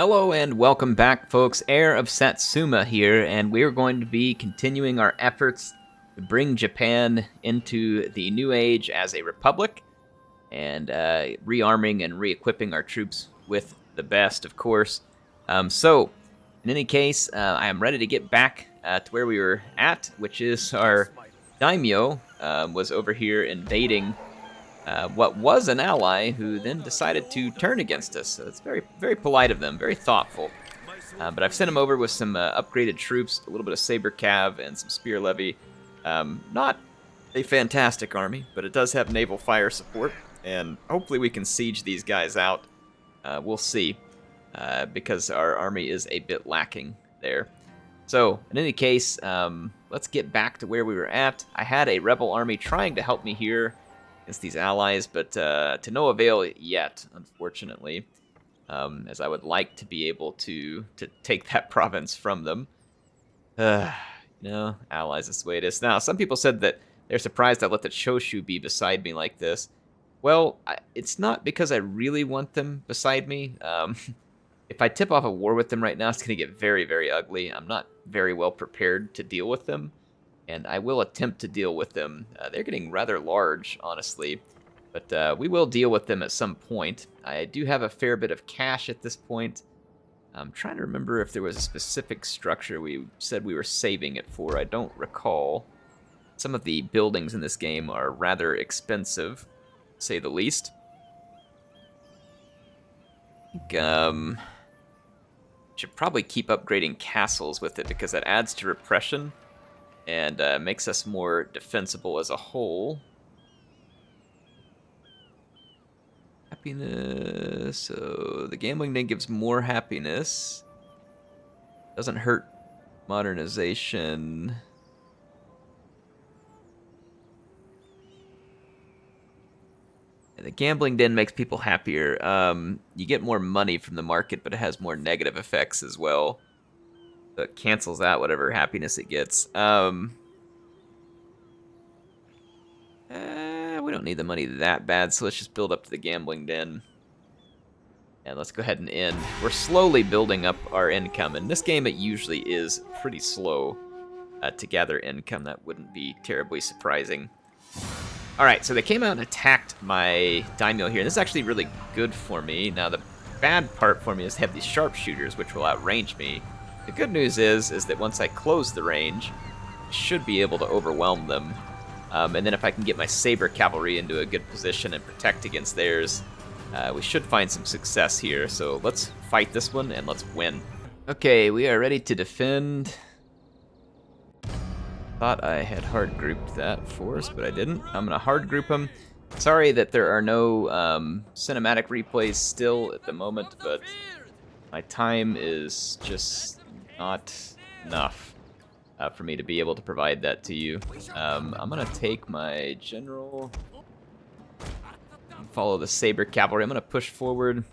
Hello and welcome back, folks. Heir of Satsuma here, and we're going to be continuing our efforts to bring Japan into the new age as a republic, and rearming and re-equipping our troops with the best, of course. So, in any case, I am ready to get back to where we were at, which is our daimyo was over here invading what was an ally who then decided to turn against us. So it's very, very polite of them, very thoughtful. But I've sent him over with some upgraded troops, a little bit of saber cav and some spear levy. Not a fantastic army, but it does have naval fire support, and hopefully we can siege these guys out. We'll see, because our army is a bit lacking there. So, in any case, let's get back to where we were at. I had a rebel army trying to help me here against these allies, but to no avail yet, unfortunately, as I would like to be able to take that province from them. Allies, that's the way it is. Now, some people said that they're surprised I let the Choshu be beside me like this. Well, it's not because I really want them beside me. If I tip off a war with them right now, it's going to get very, very ugly. I'm not very well prepared to deal with them, and I will attempt to deal with them. They're getting rather large, honestly, but we will deal with them at some point. I do have a fair bit of cash at this point. I'm trying to remember if there was a specific structure we said we were saving it for. I don't recall. Some of the buildings in this game are rather expensive, to say the least. I think, should probably keep upgrading castles with it because that adds to repression and makes us more defensible as a whole. Happiness. So the gambling den gives more happiness. Doesn't hurt modernization. And the gambling den makes people happier. You get more money from the market, but it has more negative effects as well. So it cancels out whatever happiness it gets. We don't need the money that bad, so let's just build up to the gambling den. And let's go ahead and end. We're slowly building up our income. In this game, it usually is pretty slow to gather income. That wouldn't be terribly surprising. Alright, so they came out and attacked my daimyo here. This is actually really good for me. Now, the bad part for me is to have these sharpshooters, which will outrange me. The good news is that once I close the range, I should be able to overwhelm them. And then if I can get my saber cavalry into a good position and protect against theirs, we should find some success here. So let's fight this one and let's win. Okay, we are ready to defend. Thought I had hard grouped that force, but I didn't. I'm gonna hard group them. Sorry that there are no cinematic replays still at the moment, but my time is just not enough for me to be able to provide that to you. I'm gonna take my general, follow the saber cavalry. I'm gonna push forward.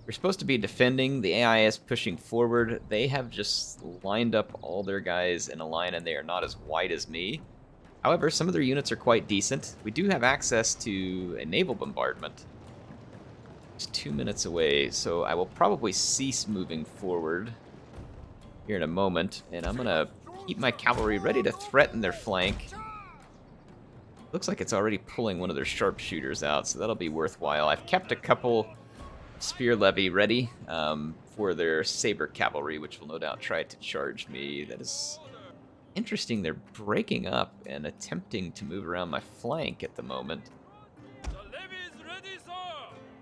We're supposed to be defending. The AI is pushing forward. They have just lined up all their guys in a line, and they are not as wide as me. However, some of their units are quite decent. We do have access to a naval bombardment. It's 2 minutes away, so I will probably cease moving forward here in a moment, and I'm gonna keep my cavalry ready to threaten their flank. Looks like it's already pulling one of their sharpshooters out, so that'll be worthwhile. I've kept a couple spear levy ready for their saber cavalry, which will no doubt try to charge me. That is interesting. They're breaking up and attempting to move around my flank at the moment.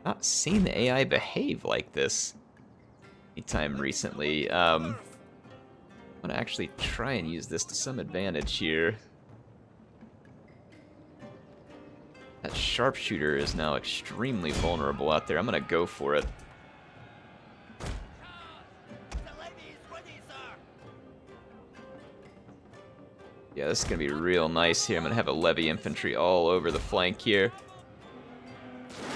Not seen the AI behave like this anytime recently. I'm gonna actually try and use this to some advantage here. That sharpshooter is now extremely vulnerable out there. I'm gonna go for it. Yeah, this is gonna be real nice here. I'm gonna have a levy infantry all over the flank here.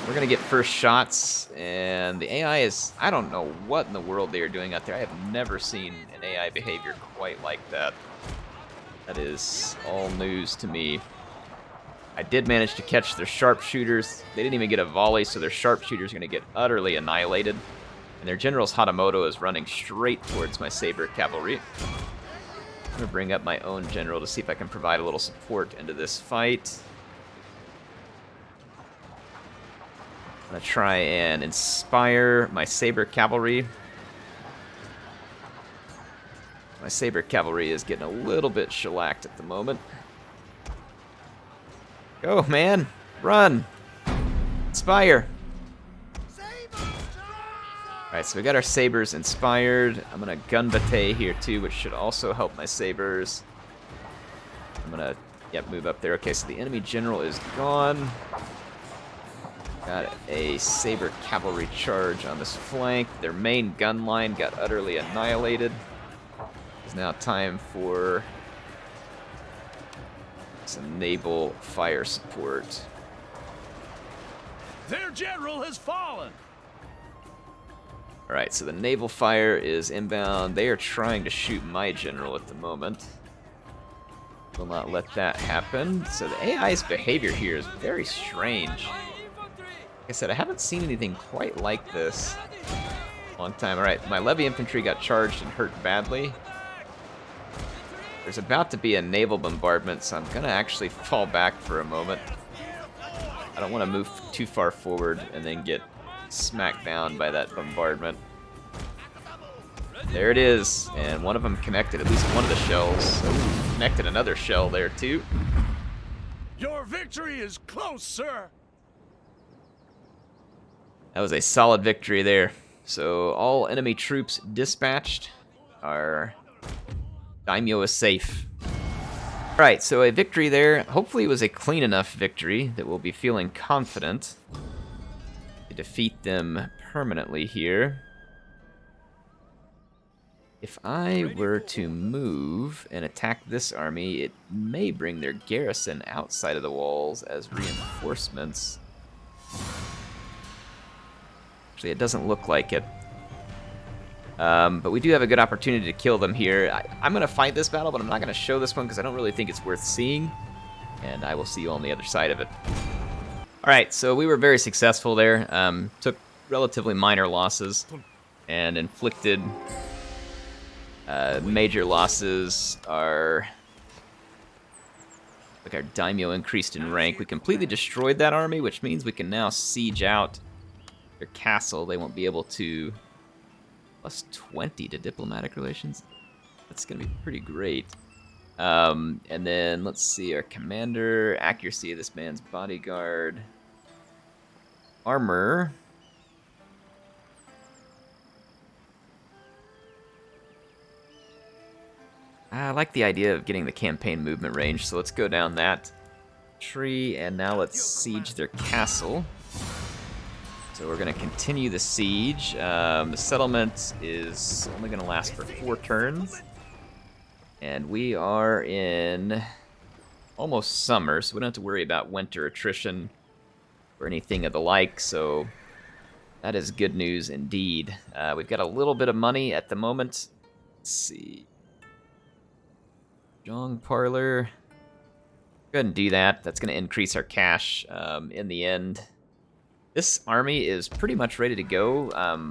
We're gonna get first shots, and the AI is, I don't know what in the world they are doing out there. I have never seen an AI behavior quite like that. That is all news to me. I did manage to catch their sharpshooters. They didn't even get a volley, so their sharpshooters are going to get utterly annihilated. And their general's Hatamoto is running straight towards my Saber cavalry. I'm going to bring up my own general to see if I can provide a little support into this fight. I'm going to try and inspire my Saber cavalry. My Saber cavalry is getting a little bit shellacked at the moment. Go, man! Run! Inspire! Alright, so we got our Sabers inspired. I'm going to gun batey here too, which should also help my Sabers. I'm going to, yep, move up there. Okay, so the enemy general is gone. Got a Saber cavalry charge on this flank. Their main gun line got utterly annihilated. It's now time for some naval fire support. Their general has fallen. Alright, so the naval fire is inbound. They are trying to shoot my general at the moment. Will not let that happen. So the AI's behavior here is very strange. Like I said, I haven't seen anything quite like this in a long time. Alright, my levy infantry got charged and hurt badly. There's about to be a naval bombardment, so I'm going to actually fall back for a moment. I don't want to move too far forward and then get smacked down by that bombardment. There it is, and one of them connected at least one of the shells. Ooh, connected another shell there too. Your victory is close, sir. That was a solid victory there. So all enemy troops dispatched. Our daimyo is safe. Alright, so a victory there. Hopefully it was a clean enough victory that we'll be feeling confident to defeat them permanently here. If I were to move and attack this army, it may bring their garrison outside of the walls as reinforcements. Actually, it doesn't look like it. But we do have a good opportunity to kill them here. I'm going to fight this battle, but I'm not going to show this one because I don't really think it's worth seeing. And I will see you on the other side of it. Alright, so we were very successful there. Took relatively minor losses and inflicted major losses. Our daimyo increased in rank. We completely destroyed that army, which means we can now siege out their castle. They won't be able to... Plus 20 to diplomatic relations. That's going to be pretty great. And then, let's see, our commander, accuracy of this man's bodyguard, armor. I like the idea of getting the campaign movement range, so let's go down that tree, and now let's siege their castle. So we're going to continue the siege. The settlement is only going to last for 4 turns. And we are in almost summer, so we don't have to worry about winter attrition or anything of the like. So that is good news indeed. We've got a little bit of money at the moment. Let's see. Jong Parlor. Go ahead and do that. That's going to increase our cash in the end. This army is pretty much ready to go.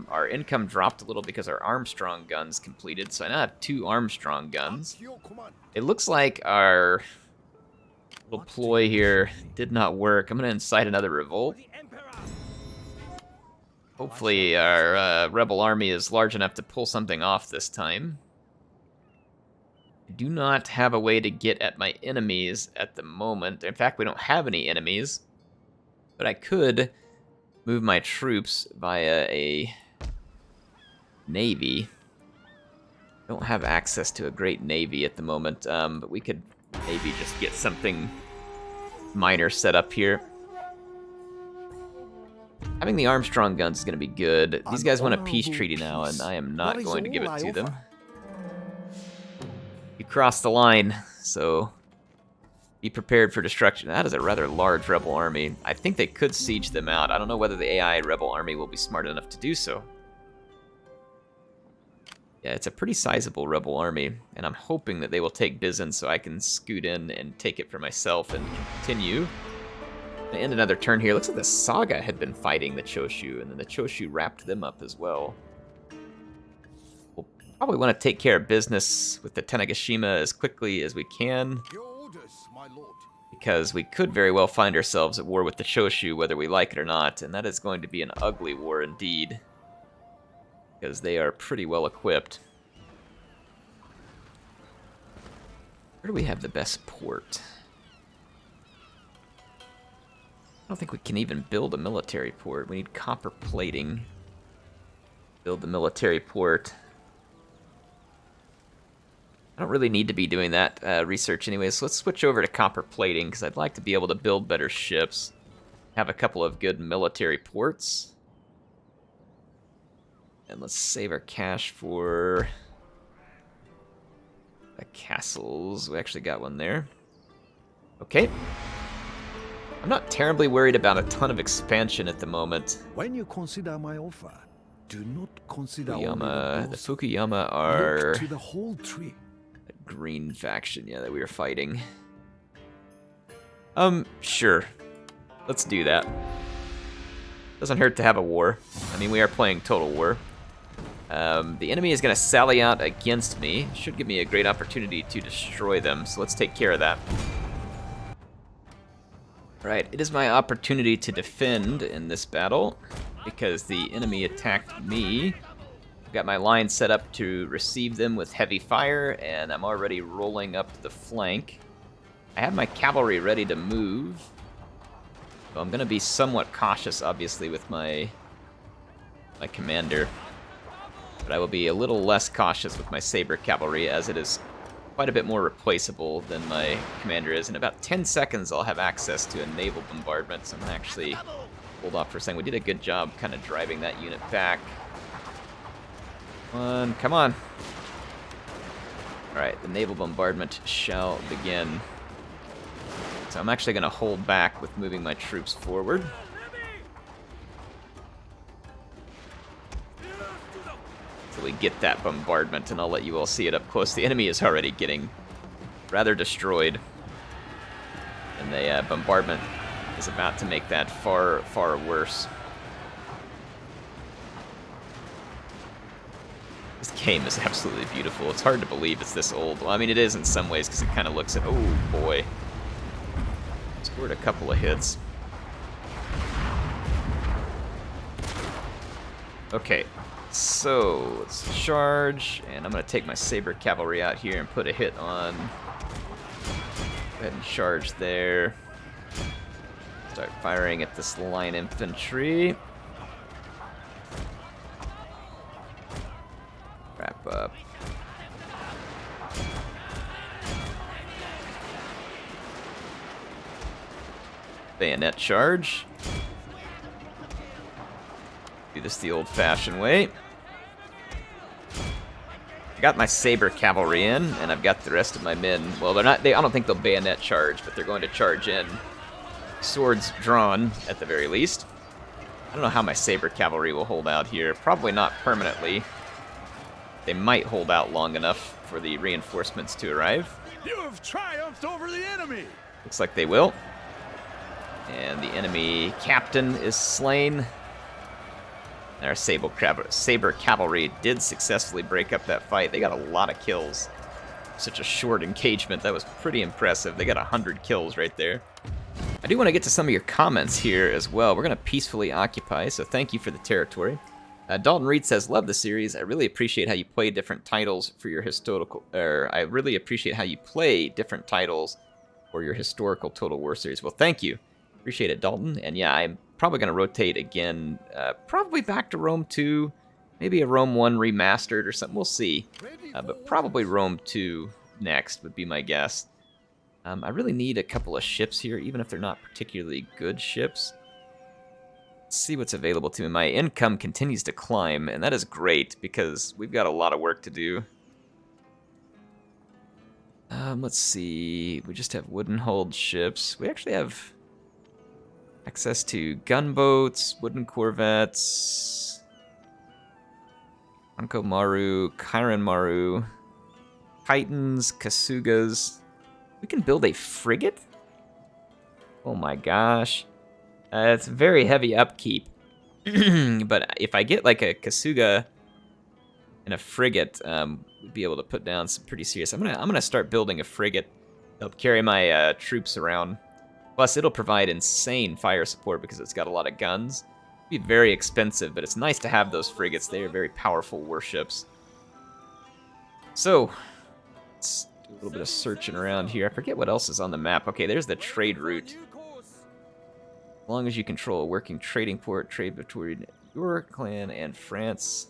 Our income dropped a little because our Armstrong guns completed, so I now have 2 Armstrong guns. It looks like our little ploy here did not work. I'm going to incite another revolt. Hopefully our rebel army is large enough to pull something off this time. I do not have a way to get at my enemies at the moment. In fact, we don't have any enemies, but I could move my troops via a navy. Don't have access to a great navy at the moment, but we could maybe just get something minor set up here. Having the Armstrong guns is going to be good. These guys want a peace treaty now, and I am not going to give it to them. You crossed the line, so be prepared for destruction. That is a rather large rebel army. I think they could siege them out. I don't know whether the AI rebel army will be smart enough to do so. Yeah, it's a pretty sizable rebel army, and I'm hoping that they will take Bizen so I can scoot in and take it for myself and continue. I end another turn here. Looks like the Saga had been fighting the Choshu, and then the Choshu wrapped them up as well. Probably want to take care of business with the Tanegashima as quickly as we can, Your orders, my lord. because we could very well find ourselves at war with the Choshu, whether we like it or not, and that is going to be an ugly war indeed, because they are pretty well equipped. Where do we have the best port? I don't think we can even build a military port. We need copper plating. Build the military port. I don't really need to be doing that research anyway, so let's switch over to copper plating, because I'd like to be able to build better ships. Have a couple of good military ports. And let's save our cash for the castles. We actually got one there. Okay. I'm not terribly worried about a ton of expansion at the moment. When you consider my offer, do not consider Fukuyama, the Fukuyama are look to the whole tree. a green faction, yeah, that we were fighting. Sure. Let's do that. Doesn't hurt to have a war. I mean, we are playing Total War. The enemy is going to sally out against me. Should give me a great opportunity to destroy them, so let's take care of that. Right, it is my opportunity to defend in this battle, because the enemy attacked me. I've got my line set up to receive them with heavy fire, and I'm already rolling up the flank. I have my cavalry ready to move, so I'm going to be somewhat cautious, obviously, with my commander. But I will be a little less cautious with my saber cavalry, as it is quite a bit more replaceable than my commander is. In about 10 seconds, I'll have access to a naval bombardment, so I'm going to actually hold off for a second. We did a good job kind of driving that unit back. Come on. Alright, the naval bombardment shall begin. So I'm actually going to hold back with moving my troops forward. Until we get that bombardment, and I'll let you all see it up close. The enemy is already getting rather destroyed. And the bombardment is about to make that far, far worse. This game is absolutely beautiful. It's hard to believe it's this old. Well, I mean, it is in some ways, because it kind of looks at... Oh, boy. Scored a couple of hits. Okay, so let's charge, and I'm going to take my saber cavalry out here and put a hit on. Go ahead and charge there. Start firing at this line infantry. Wrap up. Bayonet charge. Do this the old-fashioned way. I got my saber cavalry in, and I've got the rest of my men. Well, they're not. I don't think they'll bayonet charge, but they're going to charge in. Swords drawn, at the very least. I don't know how my saber cavalry will hold out here. Probably not permanently. They might hold out long enough for the reinforcements to arrive. You have triumphed over the enemy. Looks like they will. And the enemy captain is slain. And our saber cavalry did successfully break up that fight. They got a lot of kills. Such a short engagement. That was pretty impressive. They got 100 kills right there. I do want to get to some of your comments here as well. We're going to peacefully occupy, so thank you for the territory. Dalton Reed says, love the series. I really appreciate how you play different titles for your historical... I really appreciate how you play different titles for your historical Total War series. Well, thank you. Appreciate it, Dalton. And yeah, I'm probably going to rotate again, probably back to Rome 2, maybe a Rome 1 remastered or something. We'll see. But probably Rome 2 next would be my guess. I really need a couple of ships here, even if they're not particularly good ships. Let's see what's available to me. My income continues to climb, and that is great because we've got a lot of work to do. Let's see. We just have wooden-hulled ships. We actually have access to gunboats, wooden corvettes, Anko Maru, Kairan Maru, Titans, Kasugas. We can build a frigate? Oh my gosh. It's very heavy upkeep. But if I get like a Kasuga and a frigate, we'd be able to put down some pretty serious. I'm gonna start building a frigate. Help carry my troops around. Plus, it'll provide insane fire support because it's got a lot of guns. It'll be very expensive, but it's nice to have those frigates. They are very powerful warships. So, let's do a little bit of searching around here. I forget what else is on the map. Okay, there's the trade route. As long as you control a working trading port, trade between your clan and France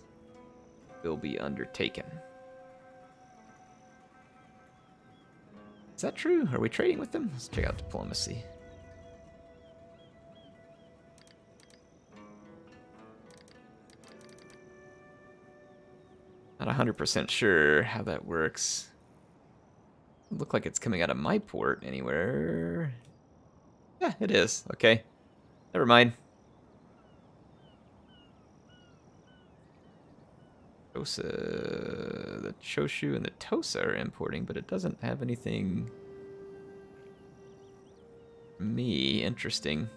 will be undertaken. Is that true? Are we trading with them? Let's check out diplomacy. Not 100% sure how that works. Doesn't look like it's coming out of my port anywhere. Yeah, it is. Okay. Never mind. Tosa, the Choshu and the Tosa are importing, but it doesn't have anything for me. Interesting.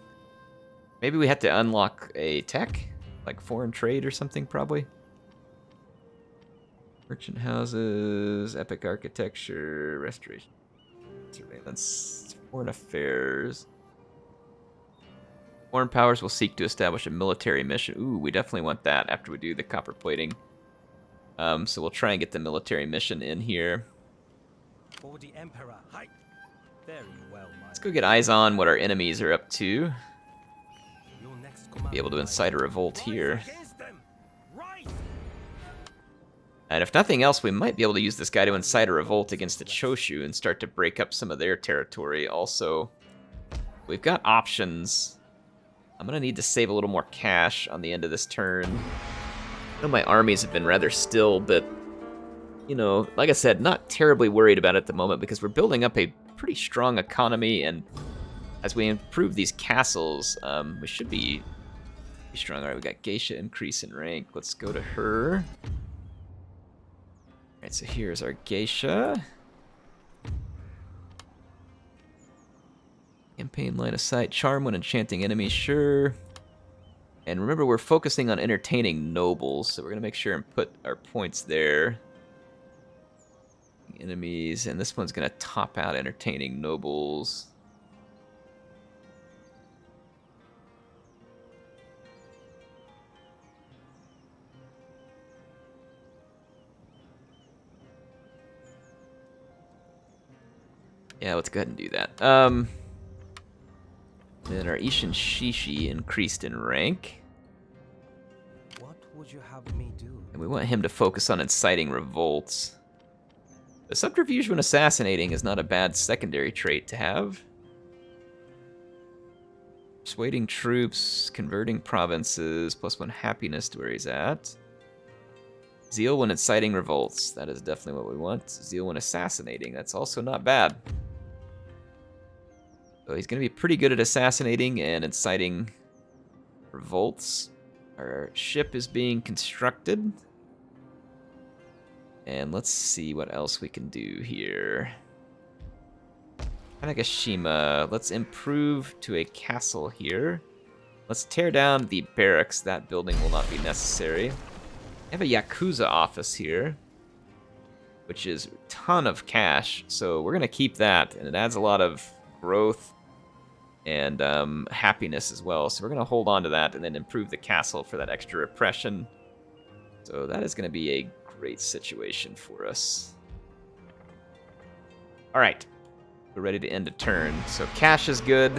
Maybe we have to unlock a tech, like foreign trade or something, probably. Merchant houses, epic architecture, restoration, surveillance, foreign affairs. Foreign powers will seek to establish a military mission. Ooh, we definitely want that after we do the copper plating. So we'll try and get the military mission in here. For the Emperor. Hi. Very well, Let's go get eyes on what our enemies are up to. Your next Be able to incite a revolt here. against them. Right. And if nothing else, we might be able to use this guy to incite a revolt against the Choshu and start to break up some of their territory. Also, we've got options. I'm going to need to save a little more cash on the end of this turn. I know my armies have been rather still, but, you know, like I said, not terribly worried about it at the moment because we're building up a pretty strong economy, and as we improve these castles, we should be strong. All right, we got Geisha increase in rank. Let's go to her. All right, so here's our Geisha. Campaign line of sight. Charm when enchanting enemies, sure. And remember, we're focusing on entertaining nobles, so we're going to make sure and put our points there. Enemies, and this one's going to top out entertaining nobles. Yeah, let's go ahead and do that. Then our Ishin Shishi increased in rank. What would you have me do? And we want him to focus on inciting revolts. The subterfuge when assassinating is not a bad secondary trait to have. Persuading troops, converting provinces, +1 happiness to where he's at. Zeal when inciting revolts, that is definitely what we want. Zeal when assassinating, that's also not bad. So he's going to be pretty good at assassinating and inciting revolts. Our ship is being constructed. And let's see what else we can do here. Tanagashima, let's improve to a castle here. Let's tear down the barracks. That building will not be necessary. I have a Yakuza office here, which is a ton of cash. So we're going to keep that, and it adds a lot of growth and happiness as well. So we're going to hold on to that and then improve the castle for that extra repression. So that is going to be a great situation for us. All right, we're ready to end a turn. So cash is good.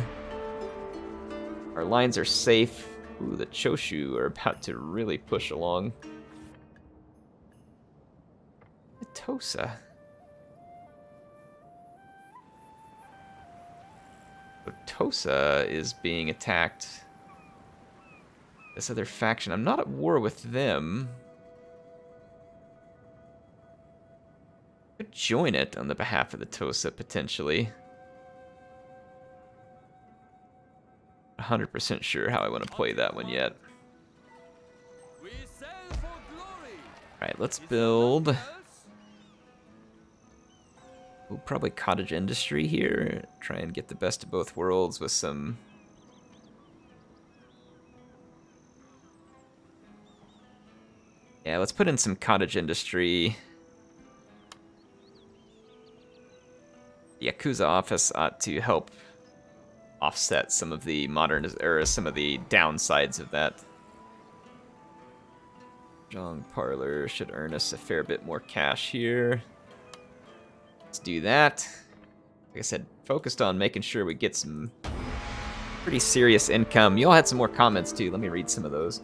Our lines are safe. Ooh, the Choshu are about to really push along. Tosa. Tosa is being attacked. This other faction. I'm not at war with them. Could join it on the behalf of the Tosa, potentially. 100% sure how I want to play that one yet. Alright, let's build. We'll probably cottage industry here. Try and get the best of both worlds with some... Yeah, let's put in some cottage industry. The Yakuza office ought to help offset some of the some of the downsides of that. Zhong Parlor should earn us a fair bit more cash here. Let's do that. Like I said, focused on making sure we get some pretty serious income. You all had some more comments too. Let me read some of those.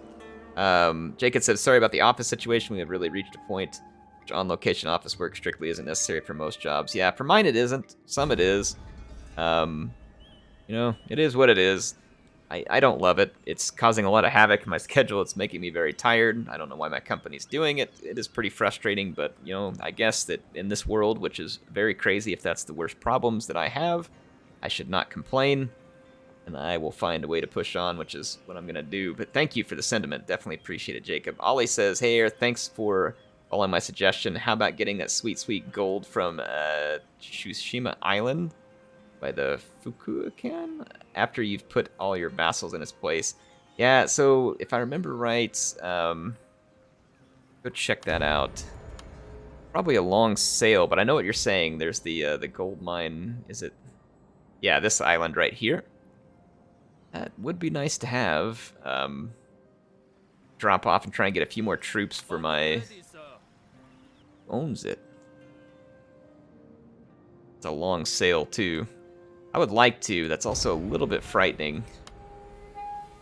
Jacob said, sorry about the office situation. We have really reached a point which on-location office work strictly isn't necessary for most jobs. Yeah, for mine it isn't. Some it is. You know, it is what it is. I don't love it. It's causing a lot of havoc in my schedule. It's making me very tired. I don't know why my company's doing it. It is pretty frustrating, but, you know, I guess that in this world, which is very crazy, if that's the worst problems that I have, I should not complain, and I will find a way to push on, which is what I'm going to do. But thank you for the sentiment. Definitely appreciate it, Jacob. Ollie says, hey, Air, thanks for following my suggestion. How about getting that sweet, sweet gold from Tsushima Island by the Fukuokan after you've put all your vassals in its place? Yeah, so if I remember right, go check that out. Probably a long sail, but I know what you're saying. There's the gold mine. Is it? Yeah, this island right here. That would be nice to have. Drop off and try and get a few more troops for my... Owns it. It's a long sail, too. I would like to. That's also a little bit frightening.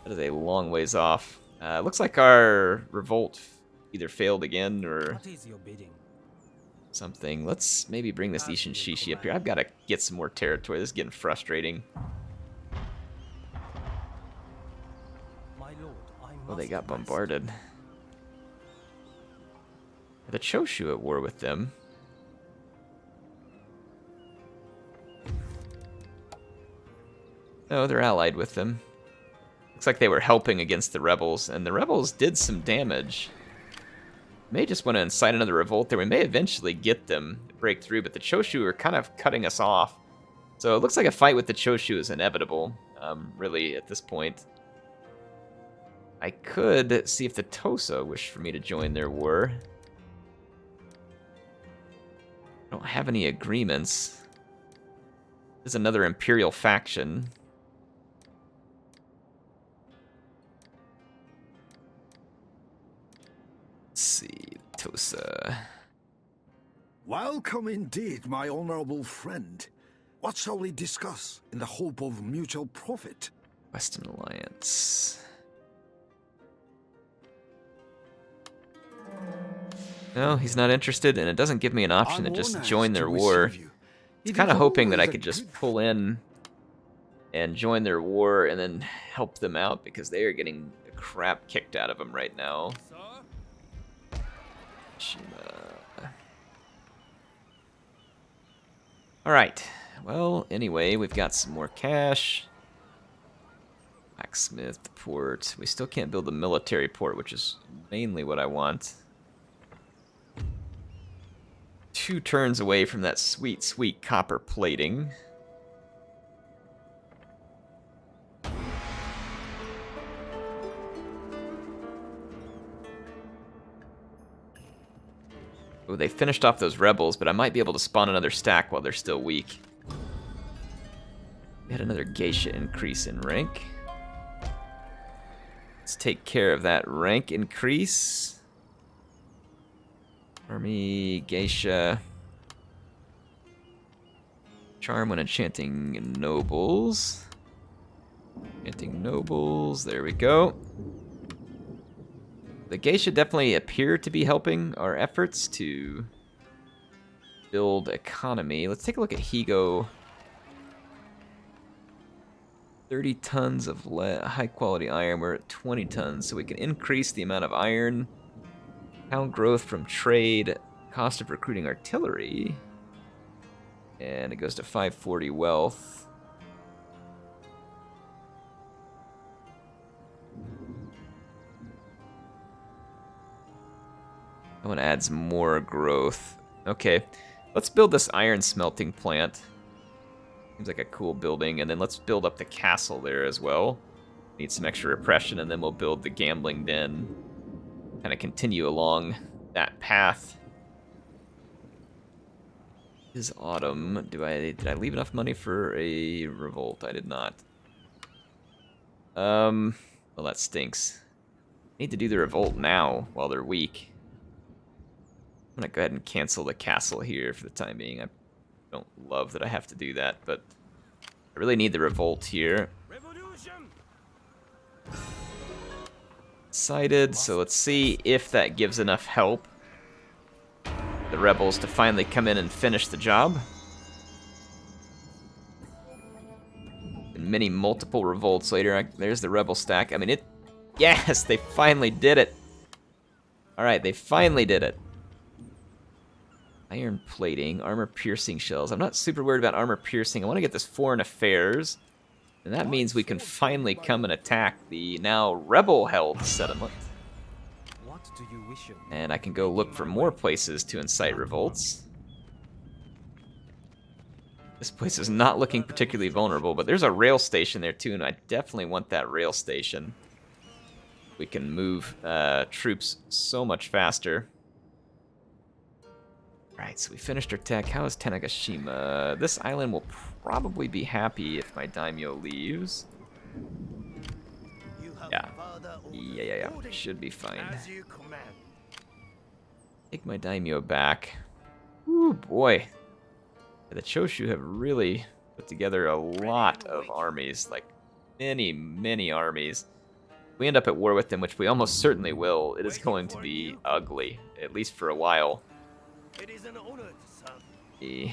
That is a long ways off. Looks like our revolt either failed again or something. Let's maybe bring this Ishin Shishi up here. I've got to get some more territory. This is getting frustrating. Oh, they got bombarded. The Choshu at war with them. No, they're allied with them. Looks like they were helping against the rebels, and the rebels did some damage. May just want to incite another revolt there. We may eventually get them to break through, but the Choshu are kind of cutting us off. So it looks like a fight with the Choshu is inevitable, really, at this point. I could see if the Tosa wish for me to join their war. I don't have any agreements. There's another Imperial faction. Let's see, Tosa. Welcome indeed, my honorable friend. What shall we discuss in the hope of mutual profit? Western Alliance. No, he's not interested, and it doesn't give me an option to just join their war. It's kind of hoping that I could just pull in and join their war and then help them out, because they are getting the crap kicked out of them right now. Alright, well, anyway, we've got some more cash. Blacksmith port. We still can't build a military port, which is mainly what I want. 2 turns away from that sweet, sweet copper plating. Oh, they finished off those rebels, but I might be able to spawn another stack while they're still weak. We had another geisha increase in rank. Let's take care of that rank increase. Army, geisha. Charm when enchanting nobles. Enchanting nobles, there we go. The geisha definitely appear to be helping our efforts to build economy. Let's take a look at Higo. 30 tons of high quality iron. We're at 20 tons, so we can increase the amount of iron. Pound growth from trade. Cost of recruiting artillery. And it goes to 540 wealth. That one adds more growth. Okay, let's build this iron smelting plant. Seems like a cool building. And then let's build up the castle there as well. Need some extra repression, and then we'll build the gambling den. kind of continue along that path. Is autumn. Did I leave enough money for a revolt? I did not. Well, that stinks. I need to do the revolt now while they're weak. I'm gonna go ahead and cancel the castle here for the time being. I don't love that I have to do that, but I really need the revolt here. Decided, so let's see if that gives enough help. The rebels to finally come in and finish the job. And many multiple revolts later. There's the rebel stack. I mean, yes, they finally did it. Alright, they finally did it. Iron plating, armor piercing shells. I'm not super worried about armor piercing. I want to get this foreign affairs. And that means we can finally come and attack the now rebel-held settlement. What do you wish of me? And I can go look for more places to incite revolts. This place is not looking particularly vulnerable, but there's a rail station there too, and I definitely want that rail station. We can move troops so much faster. Alright, so we finished our tech. How is Tanegashima? This island will probably be happy if my daimyo leaves. Yeah. Should be fine. Take my daimyo back. Ooh, boy. The Choshu have really put together a lot of armies. Like, many armies. If we end up at war with them, which we almost certainly will, it is going to be ugly. At least for a while. It is an honor to serve.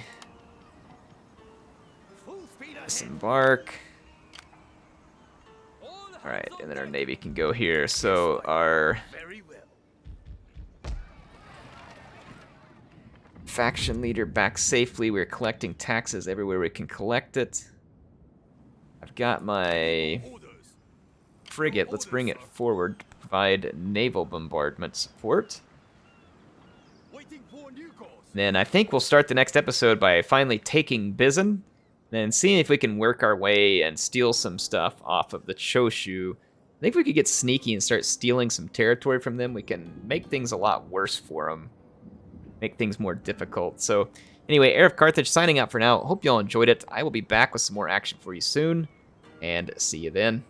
Disembark. Alright, and then our navy can go here. So our faction leader back safely. We're collecting taxes everywhere we can collect it. I've got my frigate. Let's bring it forward to provide naval bombardment support. Then I think we'll start the next episode by finally taking Bizen, then seeing if we can work our way and steal some stuff off of the Choshu. I think if we could get sneaky and start stealing some territory from them, we can make things a lot worse for them. Make things more difficult. So anyway, HeirofCarthage signing out for now. Hope you all enjoyed it. I will be back with some more action for you soon, and see you then.